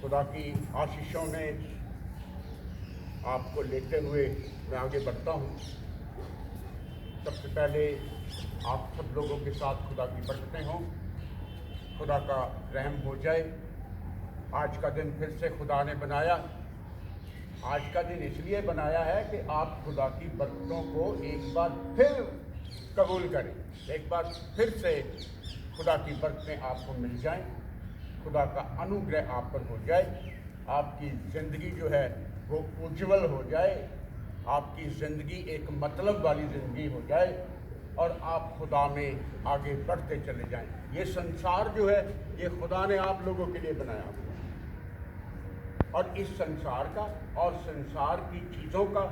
खुदा की आशीषों में आपको लेते हुए मैं आगे बढ़ता हूँ। सबसे पहले आप सब लोगों के साथ खुदा की बरकतें हों, खुदा का रहम हो जाए। आज का दिन फिर से खुदा ने बनाया। आज का दिन इसलिए बनाया है कि आप खुदा की बरकतों को एक बार फिर कबूल करें, एक बार फिर से खुदा की बरकतें आपको मिल जाएं, खुदा का अनुग्रह आप पर हो जाए, आपकी ज़िंदगी जो है वो उज्जवल हो जाए, आपकी ज़िंदगी एक मतलब वाली ज़िंदगी हो जाए और आप खुदा में आगे बढ़ते चले जाएं। ये संसार जो है ये खुदा ने आप लोगों के लिए बनाया हुआ है और इस संसार का और संसार की चीज़ों का,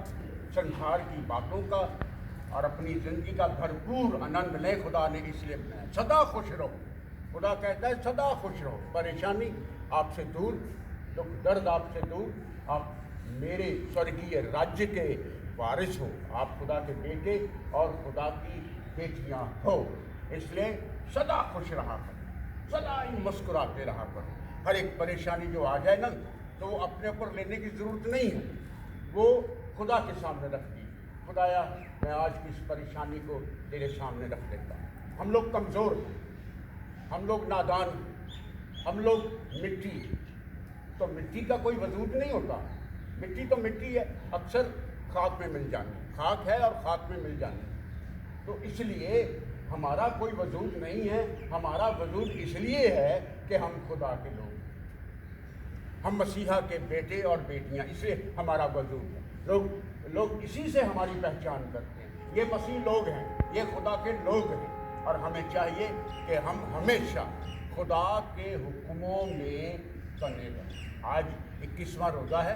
संसार की बातों का और अपनी ज़िंदगी का भरपूर आनंद लें। खुदा ने इसलिए बनाया। सदा खुश रहो, खुदा कहता है सदा खुश रहो। परेशानी आपसे दूर, दुख दर्द आपसे दूर, आप मेरे स्वर्गीय राज्य के वारिस हो, आप खुदा के बेटे और खुदा की बेटियां हो। इसलिए सदा खुश रहा करो, सदा ही मुस्कुराते रहा करो। हर एक परेशानी जो आ जाए ना तो वो अपने ऊपर लेने की ज़रूरत नहीं है, वो खुदा के सामने रख दी। खुदाया मैं आज की इस परेशानी को तेरे सामने रख देता हूँ। हम लोग कमज़ोर हैं, हम लोग नादान, हम लोग मिट्टी, तो मिट्टी का कोई वजूद नहीं होता। मिट्टी तो मिट्टी है, अक्सर खाक में मिल जानी, खाक है और खाक में मिल जानी। तो इसलिए हमारा कोई वजूद नहीं है, हमारा वजूद इसलिए है कि हम खुदा के लोग, हम मसीहा के बेटे और बेटियां, इसलिए हमारा वजूद है। लोग इसी से हमारी पहचान करते हैं। ये मसीह लोग हैं, ये खुदा के लोग हैं और हमें चाहिए कि हम हमेशा खुदा के हुक्मों में बने रहें। आज 21वां रोज़ा है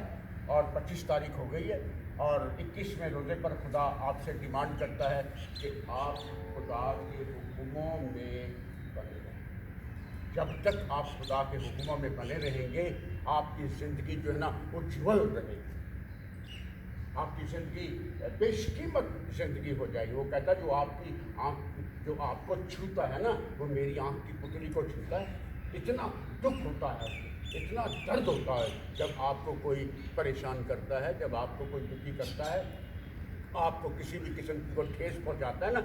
और 25 तारीख हो गई है और 21वें रोज़े पर खुदा आपसे डिमांड करता है कि आप खुदा के हुक्मों में बने रहें। जब तक आप खुदा के हुक्मों में बने रहेंगे आपकी ज़िंदगी जो है ना उज्ज्वल रहेगी, आपकी ज़िंदगी बेशकीमत ज़िंदगी हो जाएगी। वो कहता है जो आपकी आँख, जो आपको छूता है ना वो मेरी आँख की पुतली को छूता है। इतना दुख होता है, इतना दर्द होता है जब आपको कोई परेशान करता है, जब आपको कोई दुखी करता है, आपको किसी भी किस्म की कोई ठेस पहुँचाता है ना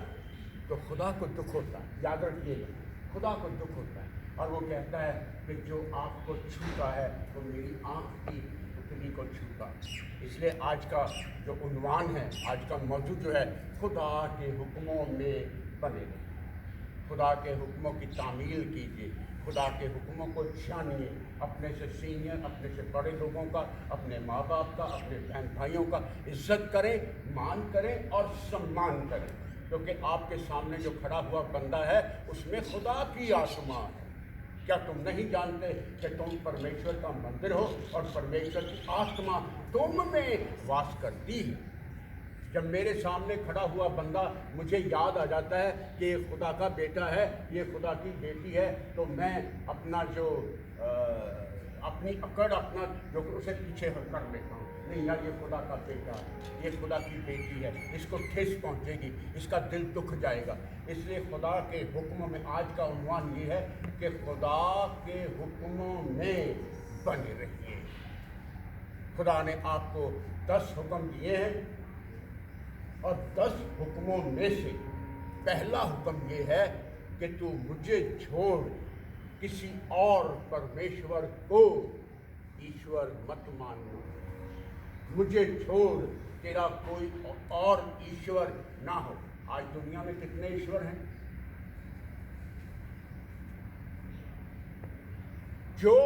तो खुदा को दुख होता है। याद रखिएगा, खुदा को दुख होता है और वो कहता है कि जो आपको छूता है वो मेरी आँख की पुतली को छूता है। इसलिए आज का जो उन्वान है, आज का मौजू जो है, खुदा के हुक्मों में बने रहें, खुदा के हुक्मों की तामील कीजिए, खुदा के हुक्मों को जानिए। अपने से सीनियर, अपने से बड़े लोगों का, अपने माँ बाप का, अपने बहन भाइयों का इज्जत करें, मान करें और सम्मान करें, क्योंकि आपके सामने जो खड़ा हुआ बंदा है उसमें खुदा की आत्मा है। क्या तुम नहीं जानते कि तुम परमेश्वर का मंदिर हो और परमेश्वर की आत्मा तुम में वास करती है? जब मेरे सामने खड़ा हुआ बंदा मुझे याद आ जाता है कि ये खुदा का बेटा है, ये खुदा की बेटी है, तो मैं अपना जो अपनी अकड़, अपना जो उसे पीछे कर लेता हूँ। नहीं यार, ये खुदा का बेटा है, ये खुदा की बेटी है, इसको ठेस पहुँचेगी, इसका दिल दुख जाएगा। इसलिए खुदा के हुक्मों में, आज का उन्वान ये है कि खुदा के हुक्मों में बने रहिए। खुदा ने आपको 10 हुक्म दिए हैं और 10 हुक्मों में से पहला हुक्म ये है कि तू मुझे छोड़ किसी और परमेश्वर को ईश्वर मत मानना। मुझे छोड़ तेरा कोई और ईश्वर ना हो। आज दुनिया में कितने ईश्वर हैं? जो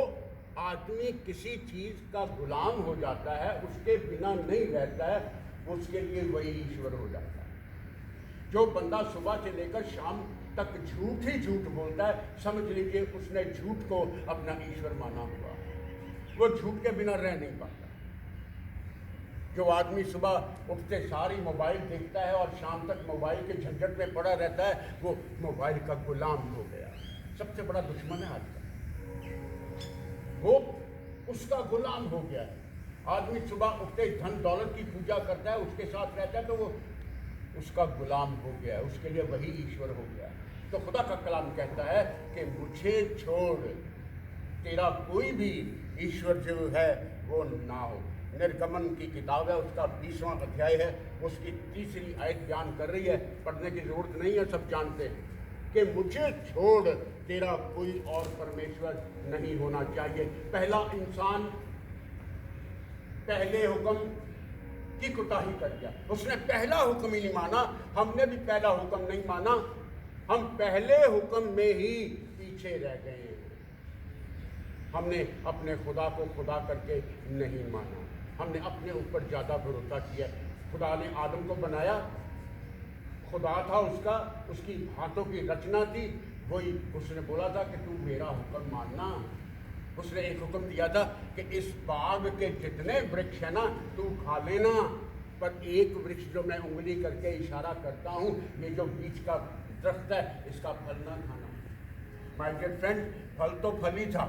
आदमी किसी चीज़ का गुलाम हो जाता है, उसके बिना नहीं रहता है, उसके लिए वही ईश्वर हो जाता है। जो बंदा सुबह से लेकर शाम तक झूठ ही झूठ बोलता है, समझ लीजिए उसने झूठ को अपना ईश्वर माना हुआ, वो झूठ के बिना रह नहीं पाता। जो आदमी सुबह उठते सारी मोबाइल देखता है और शाम तक मोबाइल के झंझट में पड़ा रहता है, वो मोबाइल का गुलाम हो गया। सबसे बड़ा दुश्मन है आज का, वो उसका गुलाम हो गया है। आदमी सुबह उठते धन दौलत की पूजा करता है, उसके साथ रहता है, तो वो उसका गुलाम हो गया है, उसके लिए वही ईश्वर हो गया है। तो खुदा का कलाम कहता है कि मुझे छोड़ तेरा कोई भी ईश्वर जो है वो ना हो। निर्गमन की किताब है, उसका 20वां अध्याय है, उसकी 3री आयत बयान कर रही है, पढ़ने की जरूरत नहीं है, सब जानते हैं कि मुझे छोड़ तेरा कोई और परमेश्वर नहीं होना चाहिए। पहला इंसान पहले हुक्म की कुताही कर गया, उसने पहला हुक्म ही नहीं माना। हमने भी पहला हुक्म नहीं माना, हम पहले हुक्म में ही पीछे रह गए हैं। हमने अपने खुदा को खुदा करके नहीं माना, हमने अपने ऊपर ज़्यादा भरोसा किया। खुदा ने आदम को बनाया, खुदा था उसका, उसकी हाथों की रचना थी, वही उसने बोला था कि तू मेरा हुक्म मानना। उसने एक हुक्म दिया था कि इस बाग के जितने वृक्ष है ना तू खा लेना, पर एक वृक्ष जो मैं उंगली करके इशारा करता हूँ, ये जो बीच का दरख्त है, इसका फल ना खाना। माय डियर फ्रेंड, फल तो फल ही था,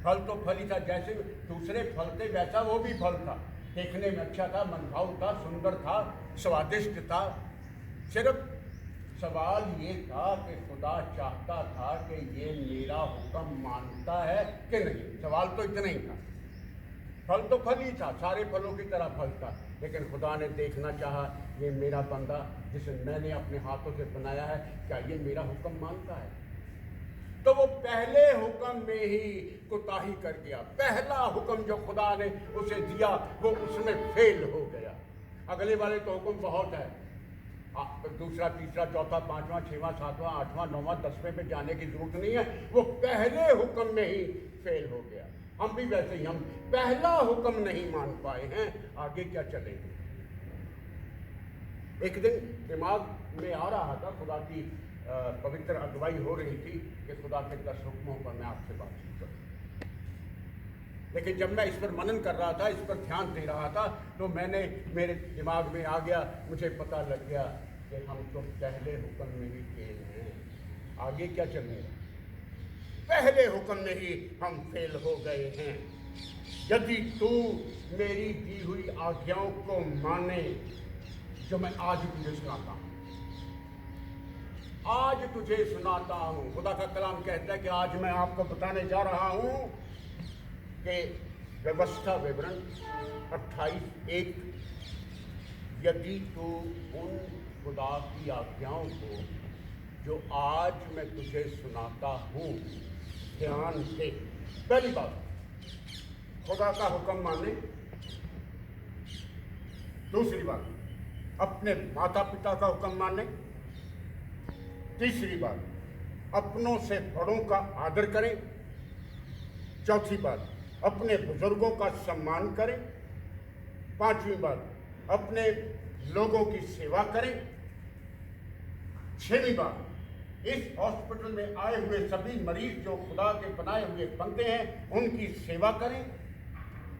फल तो फल ही था, जैसे दूसरे फल थे वैसा वो भी फल था। देखने में अच्छा था, मनभाऊ था, सुंदर था, स्वादिष्ट था। सिर्फ सवाल ये था कि खुदा चाहता था कि ये मेरा हुक्म मानता है कि नहीं। सवाल तो इतना ही था। फल तो फल ही था, सारे फलों की तरह फल था, लेकिन खुदा ने देखना चाहा ये मेरा बंदा जिसे मैंने अपने हाथों से बनाया है, क्या ये मेरा हुक्म मानता है। तो वो पहले हुक्म में ही कोताही कर गया। पहला हुक्म जो खुदा ने उसे दिया वो उसमें फेल हो गया। अगले वाले तो हुक्म बहुत है, दूसरा, तीसरा, चौथा, 5वां, 6वां, 7वां, 8वां, 9वां, 10वें पे जाने की जरूरत नहीं है, वो पहले हुक्म में ही फेल हो गया। हम भी वैसे ही, हम पहला हुक्म नहीं मान पाए हैं, आगे क्या चलेंगे। एक दिन दिमाग में आ रहा था, खुदा की पवित्र अगुवाई हो रही थी कि खुदा के 10 हुक्मों पर मैं आपसे बातचीत करूं। लेकिन जब मैं इस पर मनन कर रहा था, इस पर ध्यान दे रहा था, तो मेरे दिमाग में आ गया, मुझे पता लग गया कि हम तो पहले हुक्म में ही फेल हैं, आगे क्या चलेगा। पहले हुक्म में ही हम फेल हो गए हैं। यदि तू मेरी दी हुई आज्ञाओं को माने, जो मैं आज तुझे सुनाता हूं, आज तुझे सुनाता हूं, खुदा का कलाम कहता है कि आज मैं आपको बताने जा रहा हूं कि व्यवस्था विवरण 28:1, यदि तू उन खुदा की आज्ञाओं को जो आज मैं तुझे सुनाता हूँ ध्यान से। पहली बात, खुदा का हुक्म माने। दूसरी बात, अपने माता पिता का हुक्म माने। तीसरी बात, अपनों से बड़ों का आदर करें। चौथी बात, अपने बुजुर्गों का सम्मान करें। पांचवी बात, अपने लोगों की सेवा करें। छठवीं बात, इस हॉस्पिटल में आए हुए सभी मरीज जो खुदा के बनाए हुए बनते हैं उनकी सेवा करें।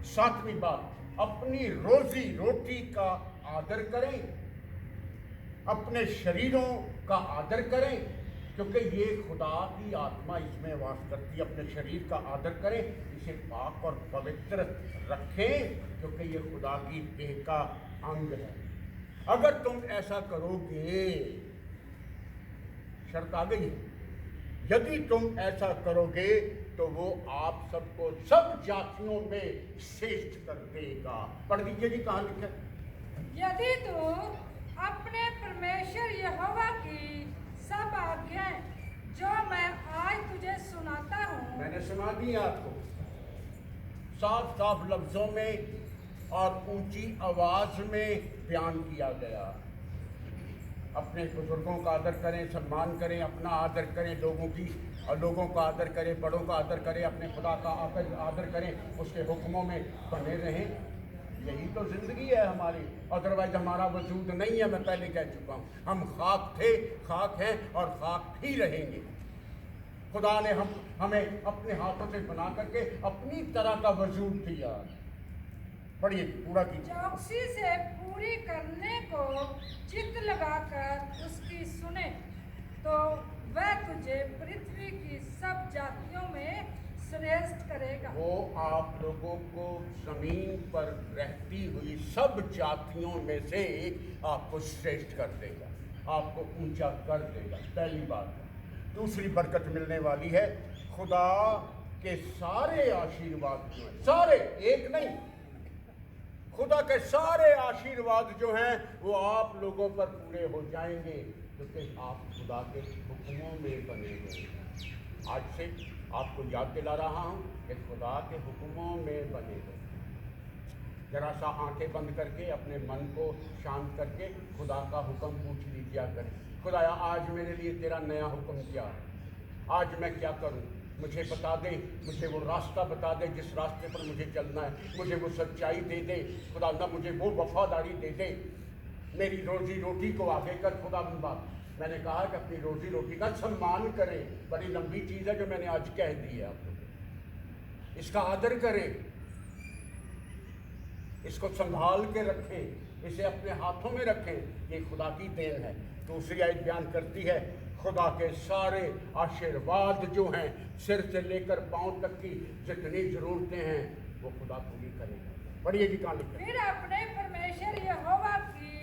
सातवीं बात, अपनी रोजी रोटी का आदर करें, अपने शरीरों का आदर करें, क्योंकि ये खुदा की आत्मा इसमें वास करती है। अपने शरीर का आदर करें, इसे पाक और पवित्र रखें, क्योंकि ये खुदा की देह का अंग है। अगर तुम ऐसा करोगे, शर्त आ गई, यदि तुम ऐसा करोगे तो वो आप सबको सब जातियों में श्रेष्ठ कर देगा। पढ़ दीजिए जी, कहाँ लिखा है। यदि तू अपने परमेश्वर यहोवा की सब आज्ञाएं जो मैं आज तुझे सुनाता हूँ, मैंने सुना दी आपको साफ साफ लफ्जों में और ऊंची आवाज में बयान किया गया। अपने बुजुर्गों का आदर करें, सम्मान करें, अपना आदर करें, लोगों का आदर करें, बड़ों का आदर करें, अपने खुदा का आदर करें, उसके हुक्मों में बने रहें। यही तो जिंदगी है हमारी, अदरवाइज हमारा वजूद नहीं है। मैं पहले कह चुका हूँ, हम खाक थे, खाक हैं और खाक ही रहेंगे। खुदा ने हमें अपने हाथों से बना करके अपनी तरह का वजूद दिया। पढ़िए, पूरा कीजिए। चौकसी से पूरी करने को चित्त लगाकर उसकी सुने, तो वह तुझे पृथ्वी की सब जातियों में श्रेष्ठ करेगा। वो आप लोगों को जमीन पर रहती हुई सब जातियों में से आपको श्रेष्ठ कर देगा, आपको ऊंचा कर देगा। पहली बात। दूसरी बरकत मिलने वाली है, खुदा के सारे आशीर्वाद जो हैं, सारे, एक नहीं, खुदा के सारे आशीर्वाद जो हैं वो आप लोगों पर पूरे हो जाएंगे, क्योंकि आप खुदा के हुक्मों में बने हुए हैं। आज से आपको याद दिला रहा हूँ कि खुदा के हुक्मों में बने हुए। जरा सा आंखें बंद करके अपने मन को शांत करके खुदा का हुक्म पूछ लीजिए करें, खुदाया आज मेरे लिए तेरा नया हुक्म क्या है, आज मैं क्या करूं, मुझे बता दे, मुझे वो रास्ता बता दे जिस रास्ते पर मुझे चलना है, मुझे वो सच्चाई दे दे खुदा, ना मुझे वो वफादारी दे दे, मेरी रोजी रोटी को आगे कर खुदा। मैंने कहा कि अपनी रोजी रोटी का सम्मान करें, बड़ी लंबी चीज़ है जो मैंने आज कह दी है आप लोग, इसका आदर करें, इसको संभाल के रखें, इसे अपने हाथों में रखें, ये खुदा की देन है। दूसरी आयत बयान करती है खुदा के सारे आशीर्वाद जो हैं सिर से लेकर पांव तक की जितनी जरूरतें हैं वो खुदा पूरी करेगा। पढ़िए जी कहां लिखा है, फिर अपने परमेश्वर यहोवा की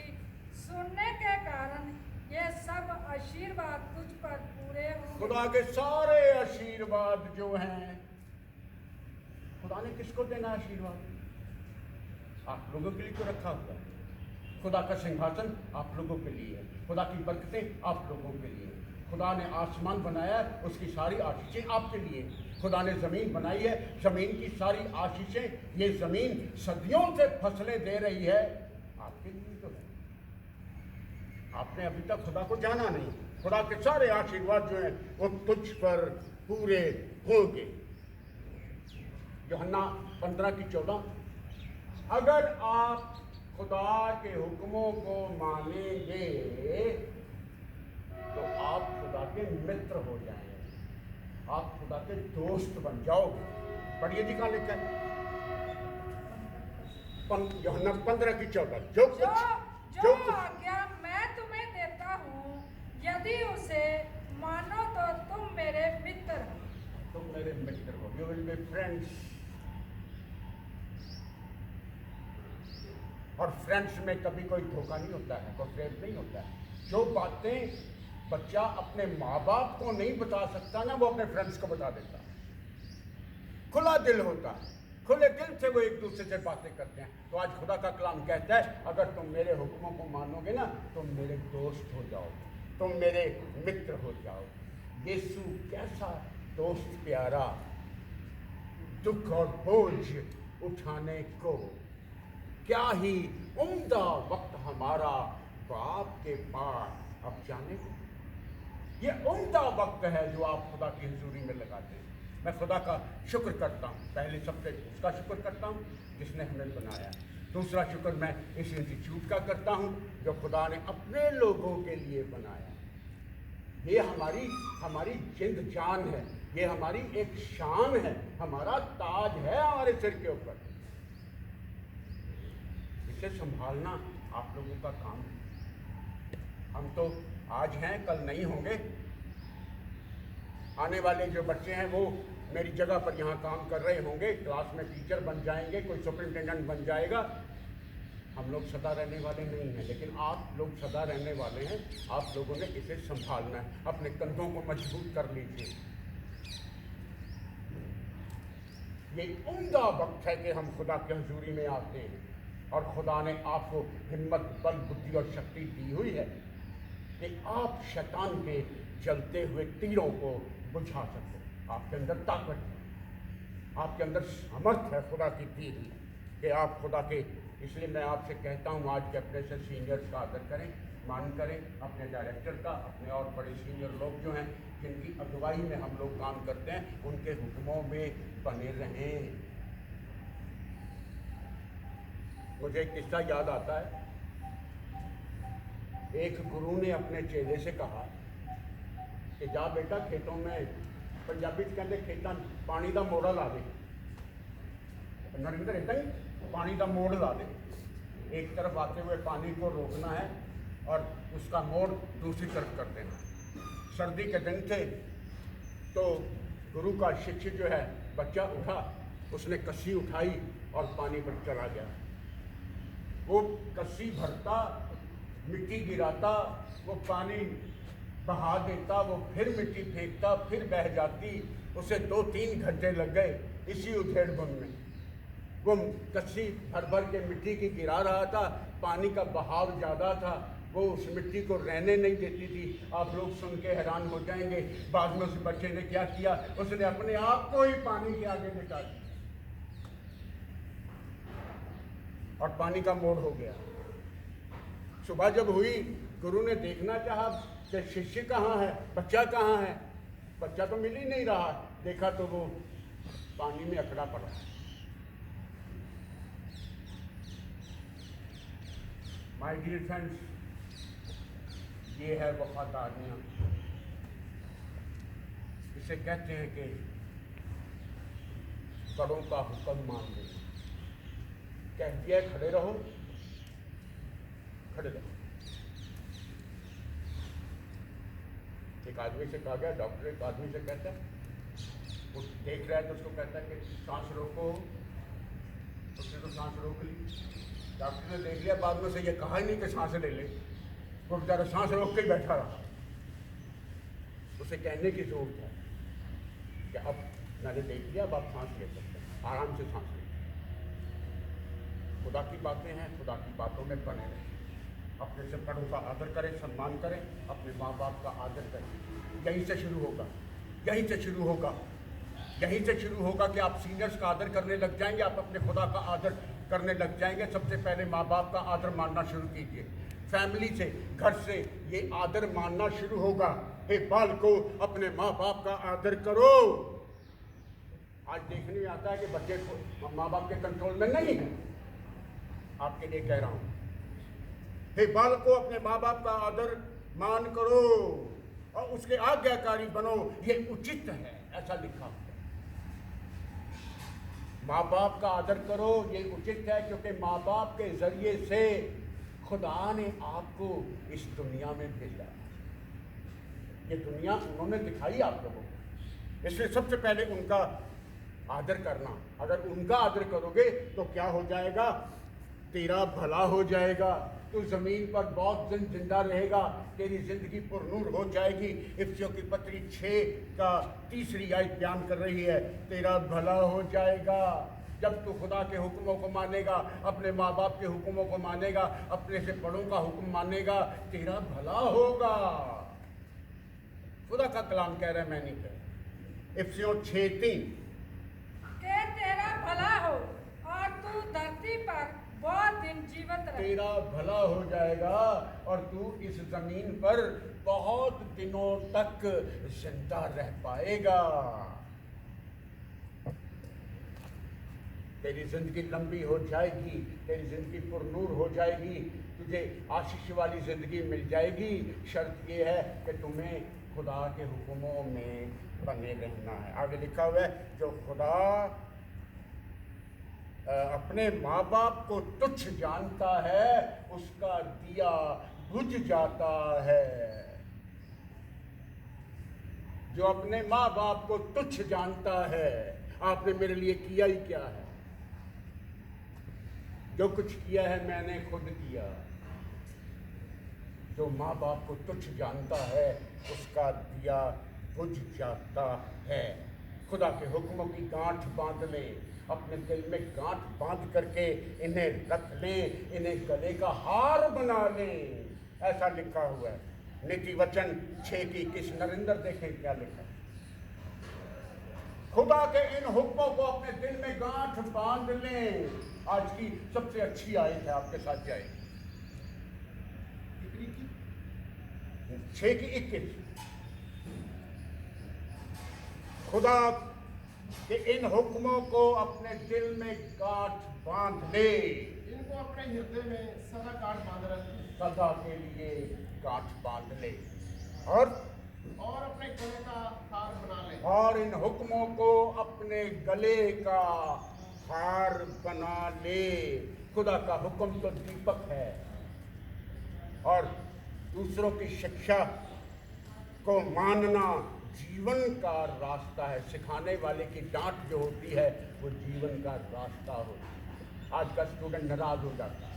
सुनने के कारण ये सब आशीर्वाद तुझ पर पूरे होंगे। खुदा के सारे आशीर्वाद जो हैं, खुदा ने किसको देना आशीर्वाद? आप लोगों के लिए तो रखा हुआ है। खुदा का सिंहासन आप लोगों के लिए है, खुदा की बरकतें आप लोगों के लिए, खुदा ने आसमान बनाया है उसकी सारी आशीषें आपके लिए, खुदा ने ज़मीन बनाई है, ज़मीन की सारी आशीषें, ये ज़मीन सदियों से फसलें दे रही है, आपके लिए तो है। आपने अभी तक खुदा को जाना नहीं, खुदा के सारे आशीर्वाद जो हैं वो तुझ पर पूरे होंगे। यूहन्ना 15:14, अगर आप खुदा के हुक्मों को मानेंगे तो आप खुदा के मित्र हो जाएंगे, आप खुदा के दोस्त बन जाओगे। पढ़िए जी कहां लिखा है, यूहन्ना 15:14, जो आज्ञा मैं तुम्हें देता हूँ यदि उसे मानो तो तुम मेरे मित्र हो। तुम मेरे मित्र हो, यू विल बी फ्रेंड्स। और फ्रेंड्स में कभी कोई धोखा नहीं होता है, कोई फ्रेंड नहीं होता है। जो बातें बच्चा अपने माँ बाप को नहीं बता सकता ना, वो अपने फ्रेंड्स को बता देता है। खुला दिल होता है, खुले दिल से वो एक दूसरे से बातें करते हैं। तो आज खुदा का कलाम कहता है अगर तुम मेरे हुक्मों को मानोगे ना, तुम मेरे दोस्त हो जाओगे, तुम मेरे मित्र हो जाओगे। यीशु कैसा दोस्त प्यारा, दुख और बोझ उठाने को, क्या ही उम्दा वक्त हमारा बाप के पास अब जाने को। ये उम्दा वक्त है जो आप खुदा की हुजूरी में लगाते हैं। मैं खुदा का शुक्र करता हूँ, पहले सबसे उसका शुक्र करता हूँ जिसने हमें बनाया। दूसरा शुक्र मैं इस इंस्टीट्यूट का करता हूँ जो खुदा ने अपने लोगों के लिए बनाया। ये हमारी जिंद जान है, ये हमारी एक शान है, हमारा ताज है हमारे सिर के ऊपर। इसे संभालना आप लोगों का काम है। हम तो आज हैं, कल नहीं होंगे। आने वाले जो बच्चे हैं वो मेरी जगह पर यहाँ काम कर रहे होंगे, क्लास में टीचर बन जाएंगे, कोई सुपरिटेंडेंट बन जाएगा। हम लोग सदा रहने वाले नहीं हैं, लेकिन आप लोग सदा रहने वाले हैं। आप लोगों ने इसे संभालना है, अपने कंधों को मजबूत कर लीजिए। ये उम्दा वक्त है कि हम खुदा की हुजूरी में आते हैं और खुदा ने आपको हिम्मत, बल, बुद्धि और शक्ति दी हुई है कि आप शैतान के जलते हुए तीरों को बुझा सको। आपके अंदर ताकत है, आपके अंदर सामर्थ है खुदा की दी हुई कि आप खुदा के। इसलिए मैं आपसे कहता हूँ आज के अपने से सीनियर्स का आदर करें, मान करें, अपने डायरेक्टर का, अपने और बड़े सीनियर लोग जो हैं जिनकी अगुवाई में हम लोग काम करते हैं, उनके हुक्मों में बने रहें। मुझे एक किस्सा याद आता है। एक गुरु ने अपने चेले से कहा कि जा बेटा खेतों में, पंजाबी कहते खेतों पानी का मोड़ा ला दे। नरेंद्र इतना ही पानी का मोड़ ला दे, एक तरफ आते हुए पानी को रोकना है और उसका मोड़ दूसरी तरफ कर देना। सर्दी के दिन थे तो गुरु का शिष्य जो है बच्चा उठा, उसने कस्सी उठाई और पानी पर चला गया। वो कस्सी भरता, मिट्टी गिराता, वो पानी बहा देता, वो फिर मिट्टी फेंकता, फिर बह जाती। उसे 2-3 घंटे लग गए इसी उधेड़-बुन में। वो कस्सी भर भर के मिट्टी की गिरा रहा था, पानी का बहाव ज़्यादा था, वो उस मिट्टी को रहने नहीं देती थी। आप लोग सुन के हैरान हो जाएंगे। बाद में उस बच्चे ने क्या किया, उसने अपने आप को ही पानी के आगे लिटा दिया और पानी का मोड़ हो गया। सुबह जब हुई, गुरु ने देखना चाहा कि शिष्य कहाँ है, बच्चा कहाँ है। बच्चा तो मिल ही नहीं रहा। देखा तो वो पानी में अकड़ा पड़ा। माय डियर फ्रेंड्स, ये है वफादारियाँ। इसे कहते हैं कि बड़ों का हुक्म मान लेना। कह दिया खड़े रहो, खड़े रहो। एक आदमी से कहा गया, डॉक्टर एक आदमी से कहता है, वो देख रहा है तो उसको कहता है कि सांस रोको। उसने तो सांस रोक ली। डॉक्टर ने देख लिया, बाद में से ये कहा ही नहीं कि सांस ले ले। वो बेचारा सांस रोक के बैठा रहा। उसे कहने की जरूरत है कि अब मैंने देख लिया, अब आप सांस ले सकते हैं, आराम से सांस ले। खुदा की बातें हैं, खुदा की बातों में बने रहें। अपने से बड़ों का आदर करें, सम्मान करें, अपने माँ बाप का आदर करें। यहीं से शुरू होगा, यहीं से शुरू होगा, यहीं से शुरू होगा कि आप सीनियर्स का आदर करने लग जाएंगे, आप अपने खुदा का आदर करने लग जाएंगे। सबसे पहले माँ बाप का आदर मानना शुरू कीजिए। फैमिली से, घर से ये आदर मानना शुरू होगा। हे बाल को अपने माँ बाप का आदर करो। आज देखने में आता है कि बच्चे को माँ बाप के कंट्रोल में नहीं है। आपके लिए कह रहा हूँ, हे बाल को अपने माँ बाप का आदर मान करो और उसके आज्ञाकारी बनो, ये उचित है, ऐसा लिखा हुआ है। माँ बाप का आदर करो, ये उचित है, क्योंकि माँ बाप के जरिए से खुदा ने आपको इस दुनिया में भेजा। ये दुनिया उन्होंने दिखाई आप लोगों को, इसलिए सबसे पहले उनका आदर करना। अगर उनका आदर करोगे तो क्या हो जाएगा, तेरा भला हो जाएगा। तू जमीन पर बहुत दिन जिंदा रहेगा, तेरी जिंदगी पुरनूर हो जाएगी। इफ्सियों की पत्री 6 का 3री आयत बयान कर रही है, तेरा भला हो जाएगा। जब तू खुदा के हुक्मों को मानेगा, अपने माँ बाप के हुक्मों को मानेगा, अपने से बड़ों का हुक्म मानेगा, तेरा भला होगा। खुदा का कलाम कह रहा है, मैं नहीं कह रहा। इफ्सियों 6:3 के तेरा भला हो और तू धरती पर बहुत दिन जीवित रहे। तेरा भला हो जाएगा और तू इस जमीन पर बहुत दिनों तक जिंदा रह पाएगा। तेरी जिंदगी लंबी हो जाएगी, तेरी जिंदगी पुरनूर हो जाएगी, तुझे आशीष वाली जिंदगी मिल जाएगी। शर्त ये है कि तुम्हें खुदा के हुक्मों में बने रहना है। आगे लिखा हुआ है, जो खुदा अपने माँ बाप को तुच्छ जानता है, उसका दिया बुझ जाता है। जो अपने माँ बाप को तुच्छ जानता है, आपने मेरे लिए किया ही क्या है? जो कुछ किया है मैंने खुद किया। जो माँ बाप को तुच्छ जानता है, उसका दिया बुझ जाता है। खुदा के हुक्मों की गांठ बांध लें, अपने दिल में गांठ बांध करके इन्हें रख लें, इन्हें गले का हार बना लें। ऐसा लिखा हुआ है नीति वचन 6:21। नरेंद्र देखें क्या लिखा है। खुदा के इन हुक्मों को अपने दिल में गांठ बांध लें। आज की सबसे अच्छी आयत है, आपके साथ जाएगी 6:21। खुदा कि इन हुक्मों को अपने दिल में गांठ बांध ले, इनको अपने हृदय में सदा गांठ बांध रखें, सदा के लिए गांठ बांध ले और अपने गले का हार बना ले। और इन हुक्मों को अपने गले का हार बना ले। खुदा का हुक्म तो दीपक है और दूसरों की शिक्षा को मानना जीवन का रास्ता है। सिखाने वाले की डांट जो होती है वो जीवन का रास्ता होता है। आज का स्टूडेंट नाराज हो जाता है,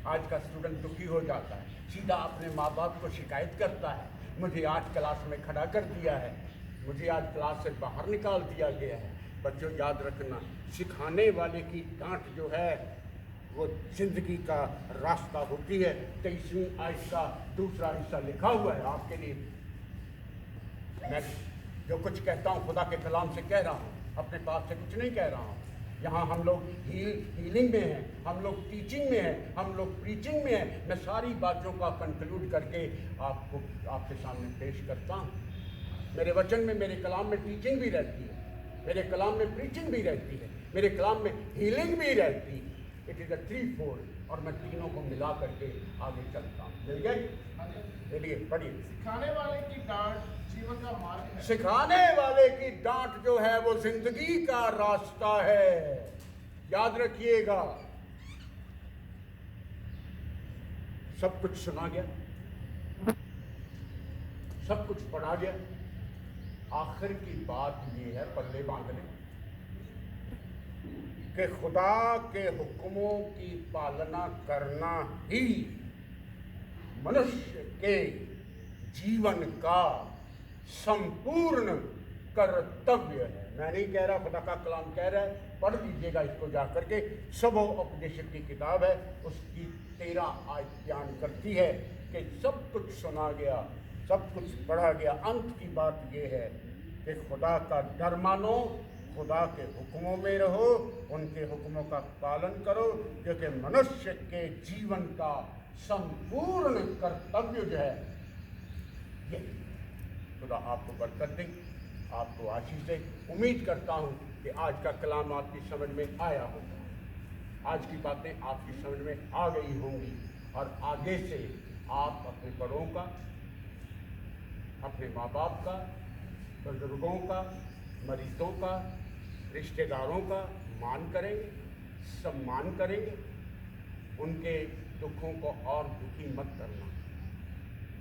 आज का स्टूडेंट दुखी हो जाता है, सीधा अपने माँ बाप को शिकायत करता है, मुझे आज क्लास में खड़ा कर दिया है, मुझे आज क्लास से बाहर निकाल दिया गया है। बच्चों याद रखना, सिखाने वाले की डांट जो है वो जिंदगी का रास्ता होती है। 23वीं आयत का दूसरा हिस्सा लिखा हुआ है आपके लिए। मैं जो कुछ कहता हूँ खुदा के कलाम से कह रहा हूँ, अपने पास से कुछ नहीं कह रहा हूँ। यहाँ हम लोग हीलिंग में हैं, हम लोग टीचिंग में हैं, हम लोग प्रीचिंग में हैं। मैं सारी बातों का कंक्लूड करके आपको आपके सामने पेश करता हूँ। मेरे वचन में, मेरे कलाम में टीचिंग भी रहती है, मेरे कलाम में प्रीचिंग भी रहती है, मेरे कलाम में हीलिंग भी रहती है। It is a three fold, और मैं तीनों को मिला करके आगे चलता हूँ। मिल गए? चलिए पढ़िए। सिखाने वाले की डांट जीवन का मार्ग है। सिखाने वाले की डांट जो है वो जिंदगी का रास्ता है। याद रखिएगा, सब कुछ सुना गया, सब कुछ पढ़ा गया, आखिर की बात ये है पल्ले बांधने कि खुदा के हुक्मों की पालना करना ही मनुष्य के जीवन का संपूर्ण कर्तव्य है। मैं नहीं कह रहा, खुदा का कलाम कह रहा है, पढ़ लीजिएगा इसको जा करके। सबो उपदेशक की किताब है, उसकी 13 आयत बयान करती है कि सब कुछ सुना गया, सब कुछ पढ़ा गया। अंत की बात यह है कि खुदा का डर मानो, खुदा के हुक्मों में रहो, उनके हुक्मों का पालन करो, क्योंकि मनुष्य के जीवन का संपूर्ण कर्तव्य जो है ये। खुदा आपको बरकत दे, आपको आशीष दे। उम्मीद करता हूँ कि आज का कलाम आपकी समझ में आया होगा, आज की बातें आपकी समझ में आ गई होंगी, और आगे से आप अपने बड़ों का, अपने माँ बाप का, बुजुर्गों का, मरीजों का, रिश्तेदारों का मान करेंगे, सम्मान करेंगे। उनके दुखों को और दुखी मत करना।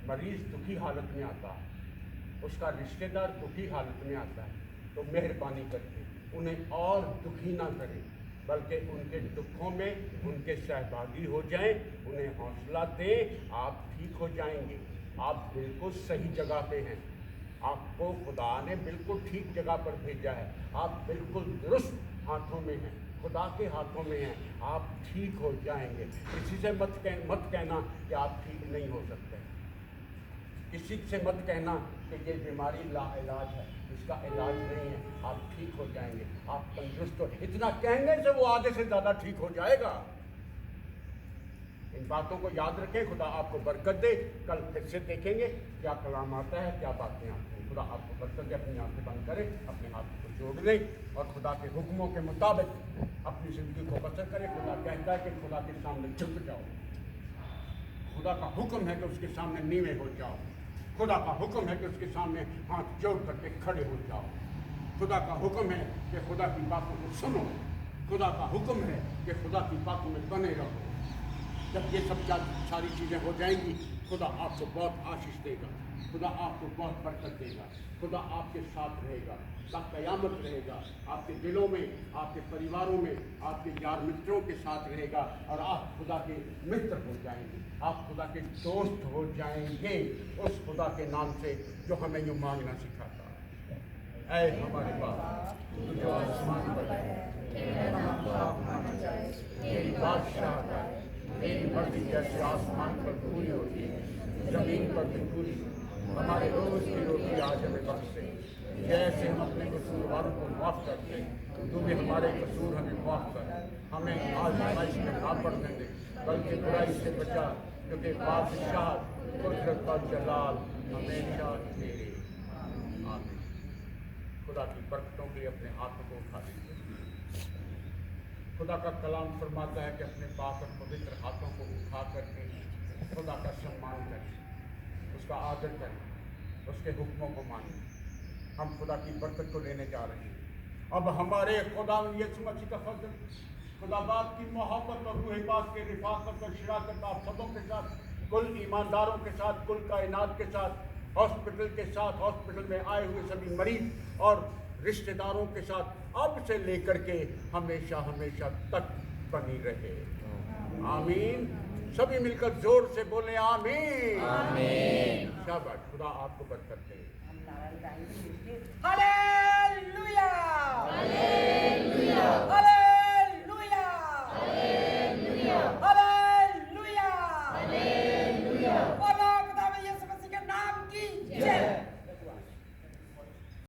मरीज दुखी हालत में आता है, उसका रिश्तेदार दुखी हालत में आता है, तो मेहरबानी करके उन्हें और दुखी ना करें, बल्कि उनके दुखों में उनके सहभागी हो जाएं, उन्हें हौसला दें। आप ठीक हो जाएंगे। आप बिल्कुल सही जगह पे हैं, आपको खुदा ने बिल्कुल ठीक जगह पर भेजा है। आप बिल्कुल दुरुस्त हाथों में हैं, खुदा के हाथों में हैं। आप ठीक हो जाएंगे। किसी से मत कहना कि आप ठीक नहीं हो सकते। किसी से मत कहना कि ये बीमारी लाइलाज है, इसका इलाज नहीं है, आप ठीक हो जाएंगे, आप तंदुरुस्त हो। इतना कहने से वो आधे से ज़्यादा ठीक हो जाएगा। इन बातों को याद रखें। खुदा आपको बरकत दे। कल फिर से देखेंगे क्या कलाम आता है, क्या बातें आती हैं। खुदा आपको बरकत दे। अपनी आंखें बंद करें, अपने हाथ को जोड़ लें और खुदा के हुक्मों के मुताबिक अपनी ज़िंदगी को बसर करें। खुदा कहता है कि खुदा के सामने झुक जाओ। खुदा का हुक्म है कि उसके सामने नीवे हो जाओ। खुदा का हुक्म है कि उसके सामने हाथ जोड़ करके खड़े हो जाओ। खुदा का हुक्म है कि खुदा की बातों को सुनो। खुदा का हुक्म है कि खुदा की बातों में बने रहो। जब ये सब सारी चीज़ें हो जाएंगी, खुदा आपको बहुत आशीष देगा, खुदा आपको बहुत बरकत देगा, खुदा आपके साथ रहेगा, क़यामत रहेगा, आपके दिलों में, आपके परिवारों में, आपके यार मित्रों के साथ रहेगा, और आप खुदा के मित्र हो जाएंगे, आप खुदा के दोस्त हो जाएंगे, उस खुदा के नाम से जो हमें यूँ मांगना सिखाता है। ऐ हमारे बाप जो आसमान पर है, तेरा नाम होना चाहिए, तेरी बादशाहत आए, तेरी मर्जी जैसे आसमान पर पूरी होती है, जमीन पर भी पूरी। हमारे रोज की रोटी आज हमें बख्श दे, जैसे हम अपने कसूरवारों को माफ़ करते हैं, तू भी हमारे कसूर हमें माफ़ कर। हमें आज़माइश में ना पड़ने दे, बल्कि बुराई से बचा, क्योंकि बादशाह, कुदरत और जलाल हमेशा तेरे। आमीन। खुदा की बरकतों के लिए अपने हाथों को उठा दीजिए। खुदा का कलाम फरमाता है कि अपने पाक और पवित्र हाथों को उठा करके खुदा का सम्मान करें, उसका आदर करें, उसके हुक्मों को मानें। हम खुदा की बरकत को लेने जा रहे हैं। अब हमारे खुदा यीशु मसीह का फजल, खुदा बाप की मोहब्बत और रूह पाक के रिफाकत और शराकत आप सबों के साथ, कुल ईमानदारों के साथ, कुल कायनात के साथ, हॉस्पिटल के साथ, हॉस्पिटल में आए हुए सभी मरीज और रिश्तेदारों के साथ अब से लेकर के हमेशा हमेशा तक बनी रहे। आमीन। सभी मिलकर जोर से बोले आमीन। आमीन। शाबाश, खुदा आपको बरकत दे। Hallelujah hallelujah